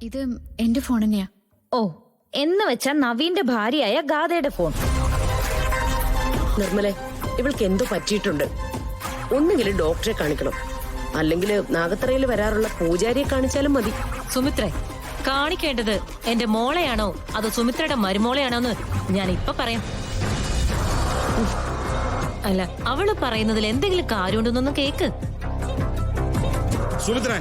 ഇത് എന്റെ ഫോൺ തന്നെയാ. ഓ, എന്ന് വെച്ചാ നവീന്റെ ഭാര്യയായ ഗാഥയുടെ ഫോൺ. നിർമ്മലെ, ഇവൾക്ക് എന്തോ പറ്റിയിട്ടുണ്ട്. ഒന്നുകിലും ഡോക്ടറെ കാണിക്കണം, അല്ലെങ്കിൽ നാഗത്തറയിൽ വരാറുള്ള പൂജാരിയെ കാണിച്ചാലും മതി. സുമിത്രേ, കാണിക്കേണ്ടത് എന്റെ മോളെയാണോ അതോ സുമിത്രയുടെ മരുമോളെയാണോന്ന് ഞാൻ ഇപ്പൊ പറയാം. അല്ല, അവള് പറയുന്നതിൽ എന്തെങ്കിലും കാര്യമുണ്ടെന്നൊന്നും കേക്ക്. സുമിത്ര,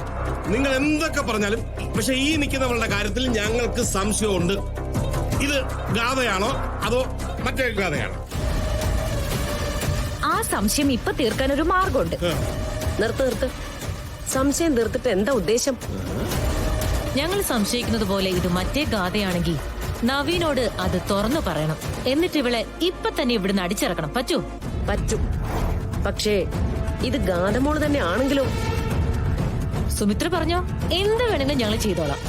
നിങ്ങൾ എന്തൊക്കെ പറഞ്ഞാലും പക്ഷെ ഈ നിൽക്കുന്നവളുടെ കാര്യത്തിൽ ഞങ്ങൾക്ക് സംശയമുണ്ട്. ഇത് ഗാഥയാണോ അതോ മറ്റേ ഗാഥയാണോ? ആ സംശയം ഇപ്പൊ തീർക്കാൻ ഒരു മാർഗമുണ്ട്. നിർത്ത്. സംശയം തീർത്തിട്ട് എന്താ ഉദ്ദേശം? ഞങ്ങൾ സംശയിക്കുന്നത് പോലെ ഇത് മറ്റേ ഗാഥയാണെങ്കിൽ നവീനോട് അത് തുറന്നു പറയണം. എന്നിട്ട് ഇവളെ ഇപ്പൊ തന്നെ ഇവിടുന്ന് അടിച്ചിറക്കണം. പറ്റും. പക്ഷേ ഇത് ഗാഥമോള് തന്നെ ആണെങ്കിലോ? സുമിത്ര പറഞ്ഞോ, എന്ത് വേണമെങ്കിലും ഞങ്ങൾ ചെയ്തോളാം.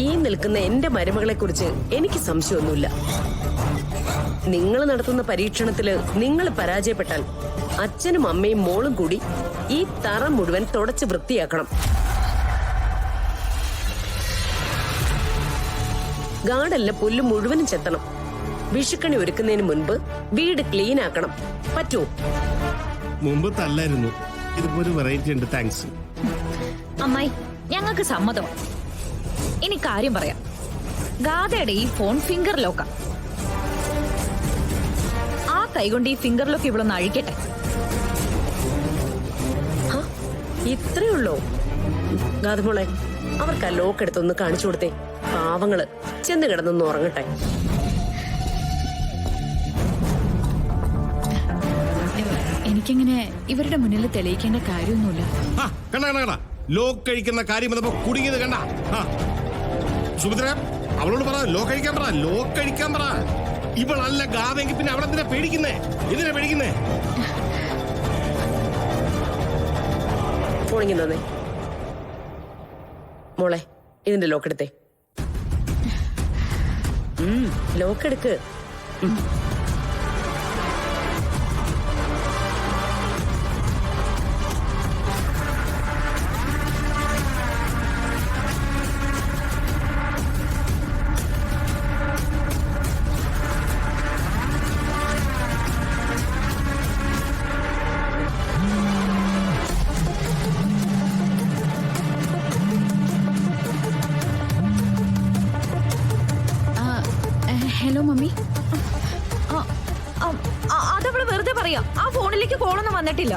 ഈ നിൽക്കുന്ന എന്റെ മരുമകളെ കുറിച്ച് എനിക്ക് സംശയമൊന്നുമില്ല. നിങ്ങൾ നടത്തുന്ന പരീക്ഷണത്തില് നിങ്ങൾ പരാജയപ്പെട്ടാൽ അച്ഛനും അമ്മയും മോളും കൂടി ഈ തറ മുഴുവൻ തുടച്ച് വൃത്തിയാക്കണം. ഗാർഡനിലെ പുല്ല് മുഴുവനും ചെത്തണം. വിഷുക്കണി ഒരുക്കുന്നതിന് മുൻപ് വീട് ക്ലീൻ ആക്കണം. പറ്റുമോ? മുമ്പ് തല്ലായിരുന്നു, ഇതിപ്പോ ഒരു വെറൈറ്റി ഉണ്ട്. താങ്ക്സ് അമ്മായി, ഞങ്ങൾക്ക് സമ്മതമാണ്. ഇനി കാര്യം പറയാം. ഗാഥയുടെ ഈ ഫോൺ ഫിംഗർ ലോക്കാ. ആ കൈകൊണ്ട് ഈ ഫിംഗർ ലോക്ക് ഇവളൊന്ന് അഴിക്കട്ടെ. ഇത്രേ ഉള്ളോ? ഗാഥമോളെ, അവർക്ക് ആ ലോക്ക് എടുത്തൊന്ന് കാണിച്ചു കൊടുത്തേ. പാവങ്ങള് ചെന്ന് കിടന്നൊന്ന് ഉറങ്ങട്ടെ. എനിക്കിങ്ങനെ ഇവരുടെ മുന്നിൽ തെളിയിക്കേണ്ട കാര്യമൊന്നുമില്ല. കണ്ട ലോക്ക് കഴിക്കുന്ന കാര്യം വന്നപ്പോ കുടുങ്ങിയത് കണ്ട. സുമിത്ര, അവളോട് പറ, ലോക്ക് കഴിക്കാൻ പറ, ലോക്ക് കഴിക്കാൻ പറ. ഇവളല്ല ഗാഥെങ്കിൽ പിന്നെ അവളെന്തിനാ പേടിക്കുന്നേ? എന്തിനാ പേടിക്കുന്നേ? ഫോണിങ്ങി തന്നെ മോളെ, ഇതിന്റെ ലോക്ക് എടുത്തേ. ലോക്ക് എടുക്ക്. Hello mummy. അതവള് വെറുതെ പറയാ. ആ ഫോണിലേക്ക് കോളൊന്നും വന്നിട്ടില്ല.